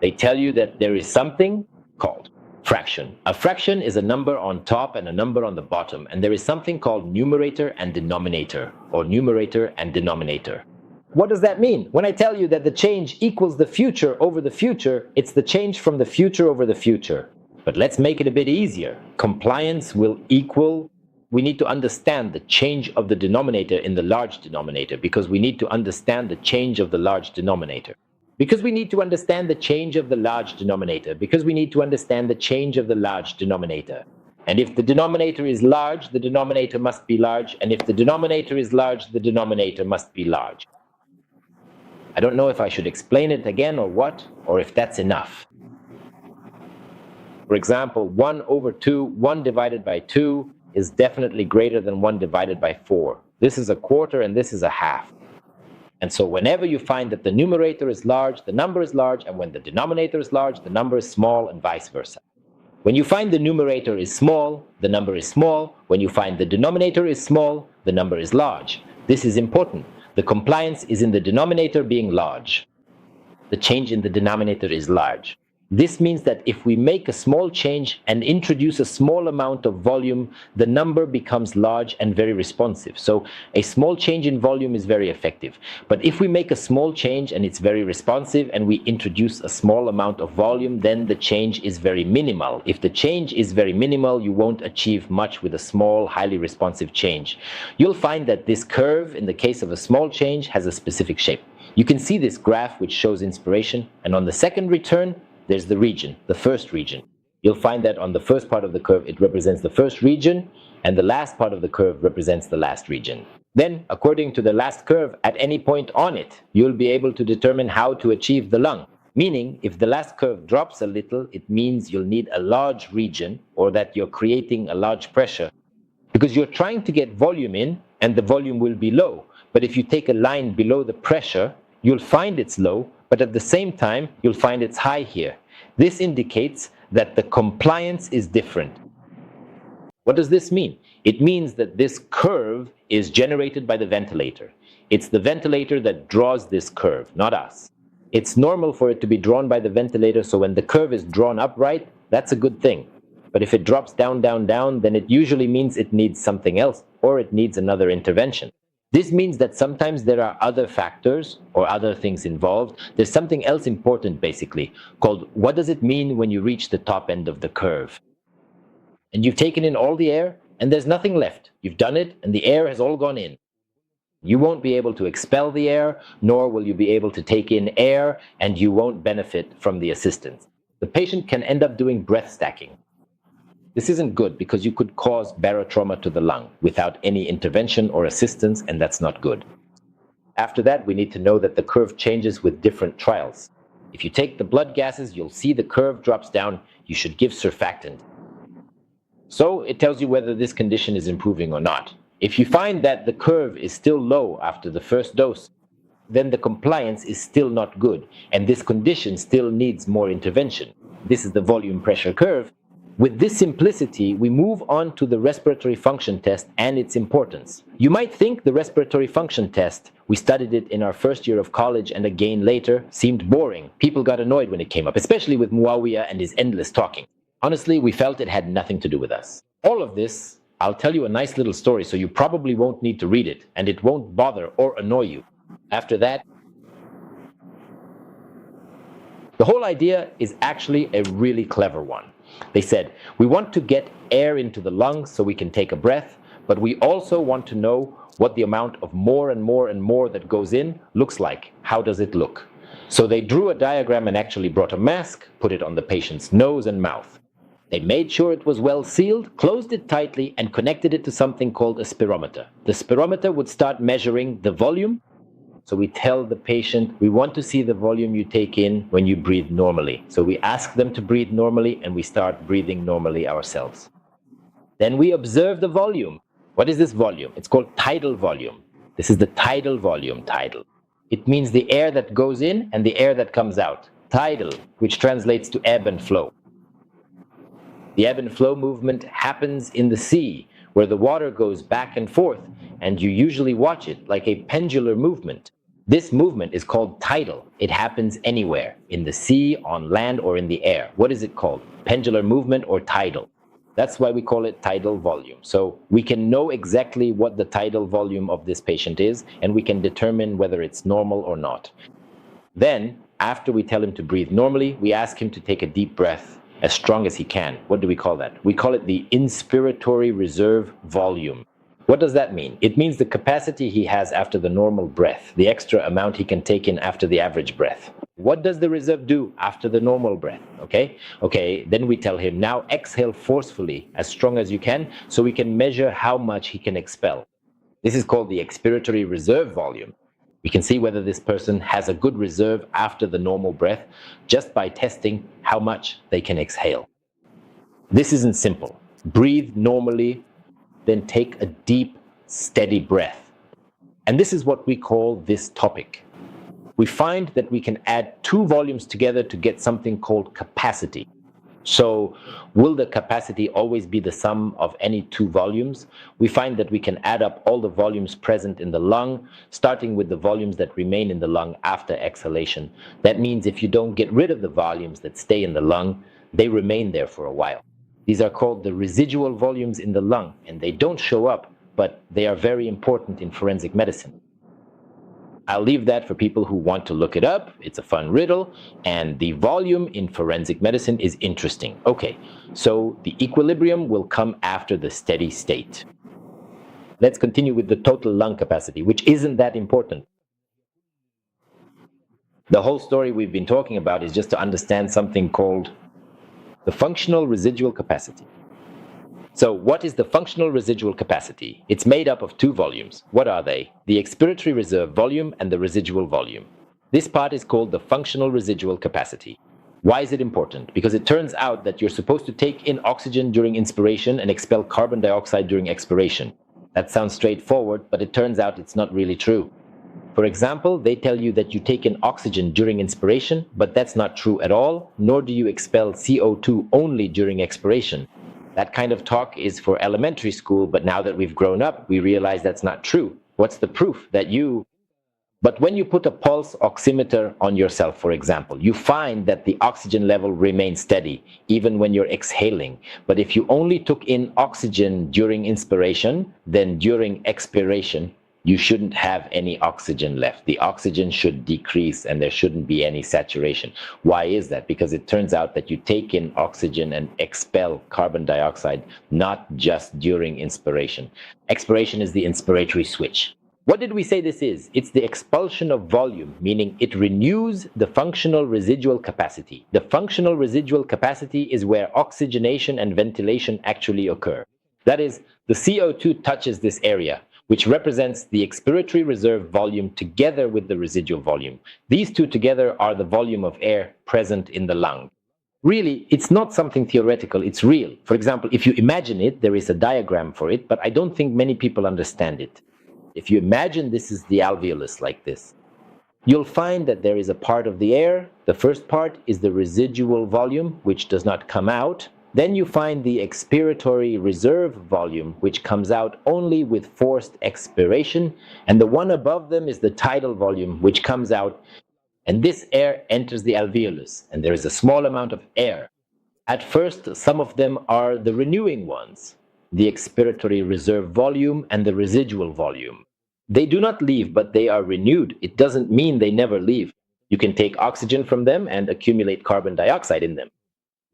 They tell you that there is something called fraction. A fraction is a number on top and a number on the bottom, and there is something called numerator and denominator, or numerator and denominator. What does that mean? When I tell you that the change equals the future over the future, it's the change from the future over the future. But let's make it a bit easier. Compliance will equal, we need to understand the change of the denominator in the large denominator, because we need to understand the change of the large denominator. Because we need to understand the change of the large denominator, because we need to understand the change of the large denominator. And if the denominator is large, the denominator must be large, and if the denominator is large, the denominator must be large. I don't know if I should explain it again or what, or if that's enough. For example, 1 over 2, 1 divided by 2 is definitely greater than 1 divided by 4. This is a quarter and this is a half. And so whenever you find that the numerator is large, the number is large, and when the denominator is large, the number is small, and vice versa. When you find the numerator is small, the number is small. When you find the denominator is small, the number is large. This is important. The compliance is in the denominator being large. The change in the denominator is large. This means that if we make a small change and introduce a small amount of volume, the number becomes large and very responsive. So a small change in volume is very effective. But if we make a small change and it's very responsive and we introduce a small amount of volume, then the change is very minimal. If the change is very minimal, you won't achieve much with a small, highly responsive change. You'll find that this curve, in the case of a small change, has a specific shape. You can see this graph which shows inspiration, and on the second return, there's the region, the first region. You'll find that on the first part of the curve, it represents the first region, and the last part of the curve represents the last region. Then, according to the last curve, at any point on it, you'll be able to determine how to achieve the lung. Meaning, if the last curve drops a little, it means you'll need a large region, or that you're creating a large pressure, because you're trying to get volume in, and the volume will be low. But if you take a line below the pressure, you'll find it's low, but at the same time, you'll find it's high here. This indicates that the compliance is different. What does this mean? It means that this curve is generated by the ventilator. It's the ventilator that draws this curve, not us. It's normal for it to be drawn by the ventilator, so when the curve is drawn upright, that's a good thing. But if it drops down, down, down, then it usually means it needs something else, or it needs another intervention. This means that sometimes there are other factors or other things involved. There's something else important, basically, called what does it mean when you reach the top end of the curve? And you've taken in all the air, and there's nothing left. You've done it, and the air has all gone in. You won't be able to expel the air, nor will you be able to take in air, and you won't benefit from the assistance. The patient can end up doing breath stacking. This isn't good because you could cause barotrauma to the lung without any intervention or assistance, and that's not good. After that, we need to know that the curve changes with different trials. If you take the blood gases, you'll see the curve drops down. You should give surfactant. So it tells you whether this condition is improving or not. If you find that the curve is still low after the first dose, then the compliance is still not good, and this condition still needs more intervention. This is the volume pressure curve. With this simplicity, we move on to the respiratory function test and its importance. You might think the respiratory function test, we studied it in our first year of college and again later, seemed boring. People got annoyed when it came up, especially with Muawiyah and his endless talking. Honestly, we felt it had nothing to do with us. All of this, I'll tell you a nice little story so you probably won't need to read it, and it won't bother or annoy you. After that, the whole idea is actually a really clever one. They said, we want to get air into the lungs so we can take a breath, but we also want to know what the amount of more and more and more that goes in looks like. How does it look? So they drew a diagram and actually brought a mask, put it on the patient's nose and mouth. They made sure it was well sealed, closed it tightly, and connected it to something called a spirometer. The spirometer would start measuring the volume. So we tell the patient, we want to see the volume you take in when you breathe normally. So we ask them to breathe normally, and we start breathing normally ourselves. Then we observe the volume. What is this volume? It's called tidal volume. This is the tidal volume, tidal. It means the air that goes in and the air that comes out. Tidal, which translates to ebb and flow. The ebb and flow movement happens in the sea, where the water goes back and forth, and you usually watch it like a pendular movement. This movement is called tidal. It happens anywhere, in the sea, on land, or in the air. What is it called? Pendular movement or tidal. That's why we call it tidal volume. So we can know exactly what the tidal volume of this patient is, and we can determine whether it's normal or not. Then, after we tell him to breathe normally, we ask him to take a deep breath as strong as he can. What do we call that? We call it the inspiratory reserve volume. What does that mean? It means the capacity he has after the normal breath, the extra amount he can take in after the average breath. What does the reserve do after the normal breath? Okay, then we tell him, now exhale forcefully, as strong as you can, so we can measure how much he can expel. This is called the expiratory reserve volume. We can see whether this person has a good reserve after the normal breath just by testing how much they can exhale. This isn't simple. Breathe normally, then take a deep, steady breath. And this is what we call this topic. We find that we can add two volumes together to get something called capacity. So will the capacity always be the sum of any two volumes? We find that we can add up all the volumes present in the lung, starting with the volumes that remain in the lung after exhalation. That means if you don't get rid of the volumes that stay in the lung, they remain there for a while. These are called the residual volumes in the lung, and they don't show up, but they are very important in forensic medicine. I'll leave that for people who want to look it up. It's a fun riddle, and the volume in forensic medicine is interesting. Okay, so the equilibrium will come after the steady state. Let's continue with the total lung capacity, which isn't that important. The whole story we've been talking about is just to understand something called the functional residual capacity. So what is the functional residual capacity? It's made up of two volumes. What are they? The expiratory reserve volume and the residual volume. This part is called the functional residual capacity. Why is it important? Because it turns out that you're supposed to take in oxygen during inspiration and expel carbon dioxide during expiration. That sounds straightforward, but it turns out it's not really true. For example, they tell you that you take in oxygen during inspiration, but that's not true at all, nor do you expel CO2 only during expiration. That kind of talk is for elementary school, but now that we've grown up, we realize that's not true. What's the proof that But when you put a pulse oximeter on yourself, for example, you find that the oxygen level remains steady, even when you're exhaling. But if you only took in oxygen during inspiration, then during expiration, you shouldn't have any oxygen left. The oxygen should decrease and there shouldn't be any saturation. Why is that? Because it turns out that you take in oxygen and expel carbon dioxide, not just during inspiration. Expiration is the inspiratory switch. What did we say this is? It's the expulsion of volume, meaning it renews the functional residual capacity. The functional residual capacity is where oxygenation and ventilation actually occur. That is, the CO2 touches this area, which represents the expiratory reserve volume together with the residual volume. These two together are the volume of air present in the lung. Really, it's not something theoretical, it's real. For example, if you imagine it, there is a diagram for it, but I don't think many people understand it. If you imagine this is the alveolus like this, you'll find that there is a part of the air. The first part is the residual volume, which does not come out. Then you find the expiratory reserve volume, which comes out only with forced expiration. And the one above them is the tidal volume, which comes out. And this air enters the alveolus, and there is a small amount of air. At first, some of them are the renewing ones, the expiratory reserve volume and the residual volume. They do not leave, but they are renewed. It doesn't mean they never leave. You can take oxygen from them and accumulate carbon dioxide in them.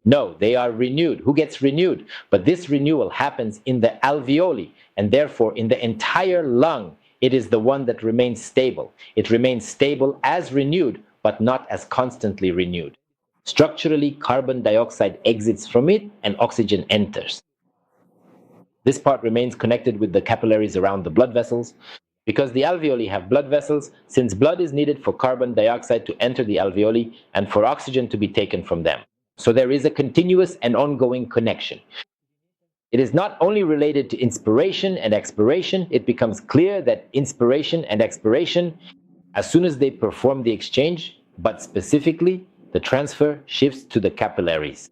No, they are renewed. Who gets renewed? But this renewal happens in the alveoli, and therefore in the entire lung, it is the one that remains stable. It remains stable as renewed, but not as constantly renewed. Structurally, carbon dioxide exits from it and oxygen enters. This part remains connected with the capillaries around the blood vessels. Because the alveoli have blood vessels, since blood is needed for carbon dioxide to enter the alveoli and for oxygen to be taken from them. So there is a continuous and ongoing connection. It is not only related to inspiration and expiration. It becomes clear that inspiration and expiration, as soon as they perform the exchange, but specifically, the transfer shifts to the capillaries.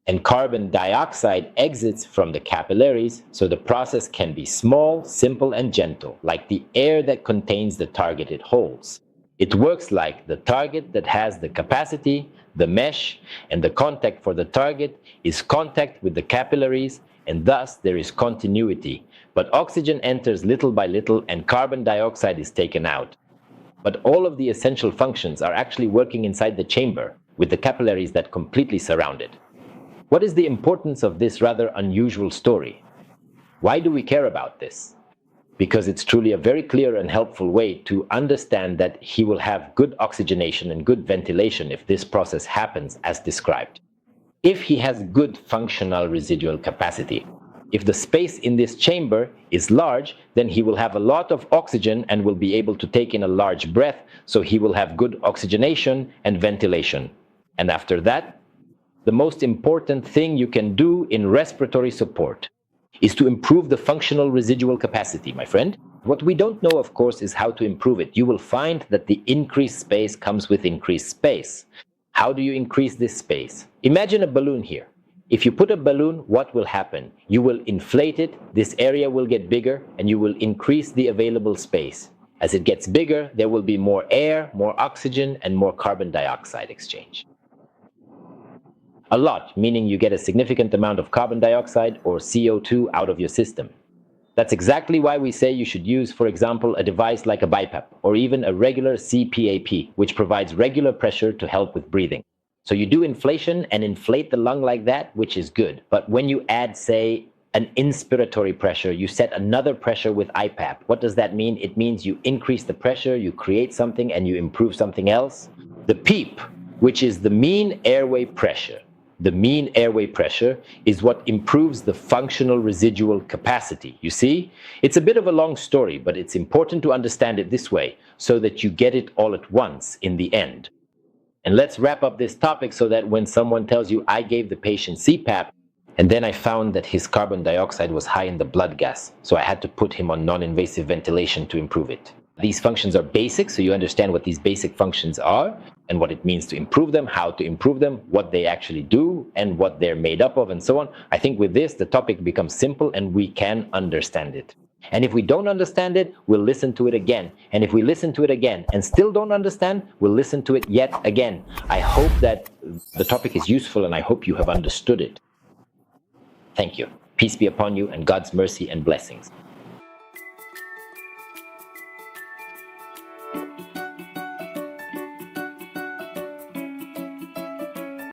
and carbon dioxide exits from the capillaries, so the process can be small, simple, and gentle, like the air that contains the target it holds. It works like the target that has the capacity, the mesh, and the contact for the target is contact with the capillaries, and thus there is continuity. But oxygen enters little by little and carbon dioxide is taken out. But all of the essential functions are actually working inside the chamber, with the capillaries that completely surround it. What is the importance of this rather unusual story? Why do we care about this? Because it's truly a very clear and helpful way to understand that he will have good oxygenation and good ventilation if this process happens as described. If he has good functional residual capacity, if the space in this chamber is large, then he will have a lot of oxygen and will be able to take in a large breath, so he will have good oxygenation and ventilation. And after that, the most important thing you can do in respiratory support is to improve the functional residual capacity, my friend. What we don't know, of course, is how to improve it. You will find that the increased space comes with increased space. How do you increase this space? Imagine a balloon here. If you put a balloon, what will happen? You will inflate it, this area will get bigger, and you will increase the available space. As it gets bigger, there will be more air, more oxygen, and more carbon dioxide exchange. A lot, meaning you get a significant amount of carbon dioxide or CO2 out of your system. That's exactly why we say you should use, for example, a device like a BiPAP or even a regular CPAP, which provides regular pressure to help with breathing. So you do inflation and inflate the lung like that, which is good. But when you add, say, an inspiratory pressure, you set another pressure with IPAP. What does that mean? It means you increase the pressure, you create something, and you improve something else. The PEEP, which is the mean airway pressure. The mean airway pressure is what improves the functional residual capacity. You see, it's a bit of a long story, but it's important to understand it this way so that you get it all at once in the end. And let's wrap up this topic so that when someone tells you, I gave the patient CPAP, and then I found that his carbon dioxide was high in the blood gas, so I had to put him on non-invasive ventilation to improve it. These functions are basic, so you understand what these basic functions are and what it means to improve them, how to improve them, what they actually do, and what they're made up of, and so on. I think with this, the topic becomes simple and we can understand it. And if we don't understand it, we'll listen to it again. And if we listen to it again and still don't understand, we'll listen to it yet again. I hope that the topic is useful and I hope you have understood it. Thank you. Peace be upon you and God's mercy and blessings.